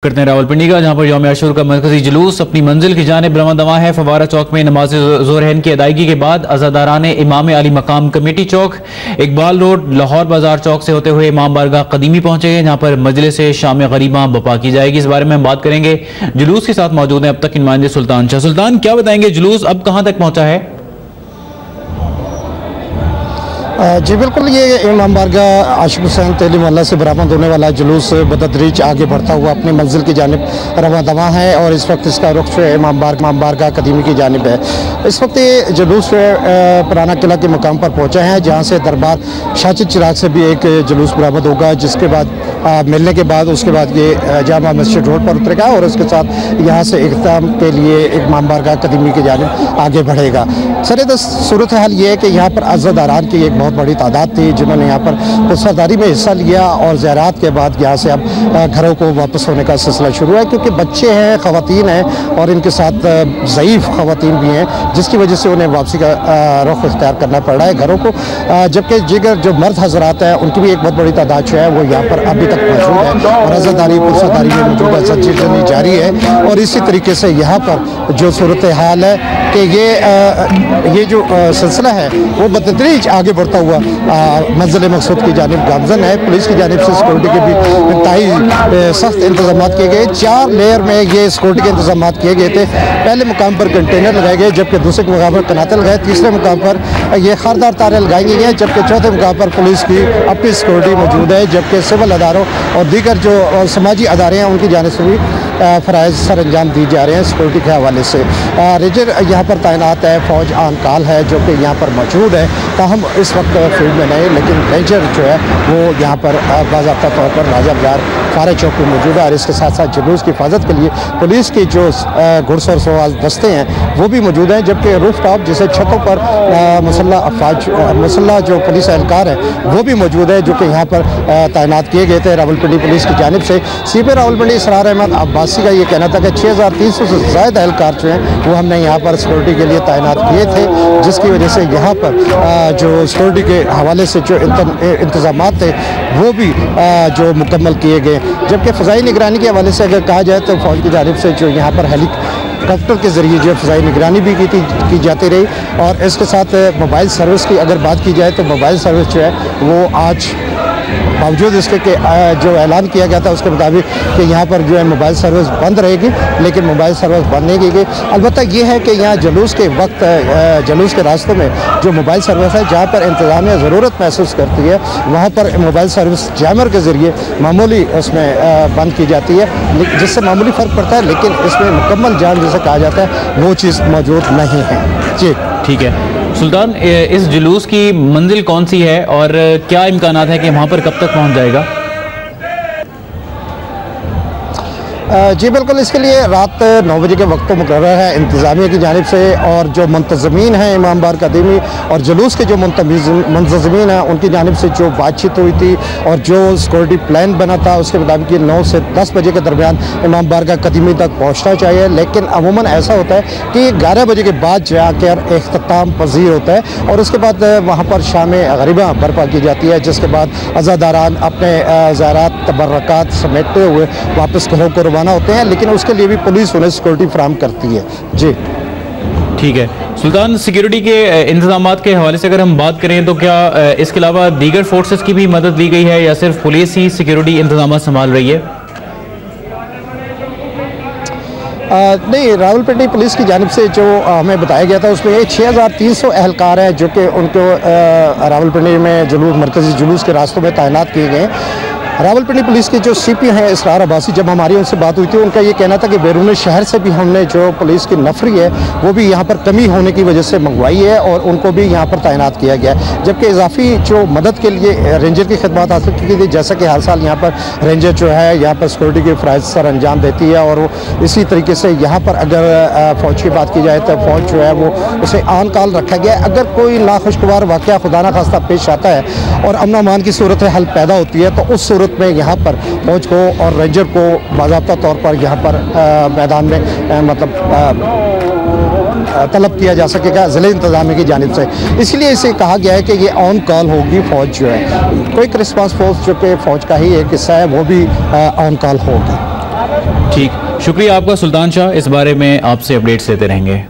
करते हैं रावलपिंडी का, जहां पर यौम आशूर का मरकजी जुलूस अपनी मंजिल की जानिब रवां है। फवारा चौक में नमाज ज़ोहरैन की अदायगी के बाद अज़ादारान इमाम अली मकाम कमेटी चौक, इकबाल रोड, लाहौर बाजार चौक से होते हुए इमाम बारगाह कदीमी पहुंचे हैं, जहां पर मजलिस शाम गरीबा बपा की जाएगी। इस बारे में हम बात करेंगे। जुलूस के साथ मौजूद हैं अब तक नुमाइंदे सुल्तान शाह। सुल्तान, क्या बताएंगे, जुलूस अब कहां तक पहुंचा है? जी बिल्कुल, ये इमाम बारगाह आशिक हुसैन तेली मोहल्ला से बरामद होने वाला जुलूस बतदरीज आगे बढ़ता हुआ अपनी मंजिल की जानिब रवां है और इस वक्त इसका रुख जो है इमाम बारगाह कदीमी की जानिब है। इस वक्त ये जुलूस पुराना किला के मुकाम पर पहुँचा है, जहाँ से दरबार शाचिद चिराग से भी एक जुलूस बरामद होगा, जिसके बाद मिलने के बाद उसके बाद ये जामा मस्जिद रोड पर उतरेगा और उसके साथ यहाँ से इख्तिताम के लिए इमाम बारगाह कदीमी की जानिब आगे बढ़ेगा। सर सूरत हाल ये है कि यहाँ पर अज़ादारान की एक बहुत बड़ी तादाद थी जिन्होंने यहाँ पर पुरसदारी में हिस्सा लिया और ज़ियारत के बाद यहाँ से अब घरों को वापस होने का सिलसिला शुरू है, क्योंकि बच्चे हैं, ख़वातीन हैं और इनके साथ ज़ईफ़ ख़वातीन भी हैं, जिसकी वजह से उन्हें वापसी का रुख इख्तियार करना पड़ रहा है घरों को। जबकि जिगर जो मर्द हजरात हैं उनकी भी एक बहुत बड़ी तादाद जो है वो यहाँ पर अभी तक मौजूद है और अज़ादारी पुरसदारी में मौजूद है, सच्ची जारी है। और इसी तरीके से यहाँ पर जो सूरत हाल है कि ये जो सिलसिला है वो बतदरीज आगे बढ़ता हुआ मंजिल मकसूद की जानिब गामजन है। पुलिस की जानिब से सिक्योरिटी के भी इंतहाई सख्त इंतजाम किए गए। 4 लेयर में ये सिक्योरिटी के इंतजाम किए गए थे। पहले मुकाम पर कंटेनर लगाए गए, जबकि दूसरे मुकाम पर कनाते लगाए, तीसरे मुकाम पर ये खारदार तारें लगाई गई हैं, जबकि चौथे मुकाम पर पुलिस की अपनी सिक्योरिटी मौजूद है। जबकि सिविल अदारों और दीगर जो समाजी अदारे हैं उनकी जानिब से भी फ़राइज़ सर अंजाम दी जा रहे हैं सिक्योरिटी के हवाले से। रेंजर यहाँ पर तैनात है, फ़ौज आन काल है जो कि यहाँ पर मौजूद है। ताहम इस वक्त फील्ड में नहीं, लेकिन रेंजर जो है वो यहाँ पर बाज़ाब्ता तौर पर राजा बाजार फारे चौक में मौजूद है। और इसके साथ साथ जुलूस की हिफाजत के लिए पुलिस की जो घुड़सवार सवाल दस्ते हैं वो भी मौजूद हैं, जबकि रूफ टॉप जैसे छतों पर मुसल्ला जो पुलिस एहलकार हैं वो भी मौजूद है, जो कि यहाँ पर तैनात किए गए थे रावलपिंडी पुलिस की जानिब से। CP रावलपिंडी इसरार अहमद अब्बासी का ये कहना था कि 6300 से ज़्यादा एहलकार जो हैं वो हमने यहाँ पर सिक्योरिटी के लिए तैनात किए थे, जिसकी वजह से यहाँ पर जो सिक्योरिटी के हवाले से जो इंतजाम थे वो भी जो मुकम्मल किए गए। जबकि फ़ज़ाई निगरानी के हवाले से अगर कहा जाए तो फ़ौज की जानिब से जो यहाँ पर हेलीकॉप्टर के ज़रिए जो फ़ज़ाई निगरानी भी की जाती रही। और इसके साथ मोबाइल सर्विस की अगर बात की जाए तो मोबाइल सर्विस जो है वो आज बावजूद इसके कि जो ऐलान किया गया था उसके मुताबिक कि यहाँ पर जो है मोबाइल सर्विस बंद रहेगी, लेकिन मोबाइल सर्विस बंद नहीं की गई। अलबत्ता ये है कि यहाँ जुलूस के वक्त जुलूस के रास्तों में जो मोबाइल सर्विस है जहाँ पर इंतज़ामिया ज़रूरत महसूस करती है वहाँ पर मोबाइल सर्विस जैमर के ज़रिए मामूली उसमें बंद की जाती है, जिससे मामूली फ़र्क पड़ता है, लेकिन इसमें मुकम्मल जान जिसे कहा जाता है वो चीज़ मौजूद नहीं है। जी ठीक है सुल्तान, इस जुलूस की मंजिल कौन सी है और क्या इम्कानात है कि वहाँ पर कब तक पहुँच जाएगा? जी बिल्कुल, इसके लिए रात 9 बजे के वक्त मुकर्रर है इंतज़ामिया की जानिब से। और जो मुंतज़मीन हैं इमाम बारगाह कदीमी और जुलूस के जो मुंतज़मीन हैं उनकी जानिब से जो बातचीत हुई थी और जो सिक्योरिटी प्लान बना था उसके मुताबिक 9 से 10 बजे के दरमियान इमाम बारगाह कदीमी तक पहुँचना चाहिए। लेकिन अमूमन ऐसा होता है कि 11 बजे के बाद जाकर इख्तिताम पज़ीर होता है और उसके बाद वहाँ पर शाम गरीबा बर्पा की जाती है, जिसके बाद अज़ादारान अपने ज़ारात तबर्रकात समेटते हुए वापस घरों को रवाना होते हैं, लेकिन उसके लिए भी पुलिस उन्हें सिक्योरिटी फराहम करती है। जी ठीक है सुल्तान, सिक्योरिटी के इंतजामात के हवाले से अगर हम बात करें तो क्या इसके अलावा दीगर फोर्सेस की भी मदद ली गई है या सिर्फ पुलिस ही सिक्योरिटी इंतजामात संभाल रही है? नहीं, रावलपिंडी पुलिस की जानिब से जो हमें बताया गया था उसमें 6300 एहलकार हैं जो कि उनको रावलपिंडी में जुलूस मरकज़ी जुलूस के रास्तों में तैनात किए गए। रावलपिंडी पुलिस के जो CP हैं इसरार अब्बासी, जब हमारी उनसे बात हुई थी उनका ये कहना था कि बैरून शहर से भी हमने जो पुलिस की नफरी है वो भी यहाँ पर कमी होने की वजह से मंगवाई है और उनको भी यहाँ पर तैनात किया गया है। जबकि इजाफी जो मदद के लिए रेंजर की खिदमत हासिल की गई, जैसा कि हर साल यहाँ पर रेंजर जो है यहाँ पर सिक्योरिटी के फ़राइज़ सर अंजाम देती है और इसी तरीके से यहाँ पर अगर फ़ौज की बात की जाए तो फ़ौज जो है वो उसे आन काल रखा गया है। अगर कोई नाखुशगवार वाक़या खुदा न खास्ता पेश आता है और अमन अमान की सूरत हल पैदा होती है तो उस सूरत में यहाँ पर फौज को और रेंजर को बाज़ाब्ता तौर पर यहाँ पर मैदान में मतलब तलब किया जा सकेगा ज़िले इंतज़ामिया की जानिब से। इसलिए इसे कहा गया है कि ये ऑन कॉल होगी फ़ौज जो है, क्विक रिस्पांस फोर्स जो कि फ़ौज का ही एक हिस्सा है वो भी ऑन कॉल होगी। ठीक, शुक्रिया आपका सुल्तान शाह, इस बारे में आपसे अपडेट्स देते रहेंगे।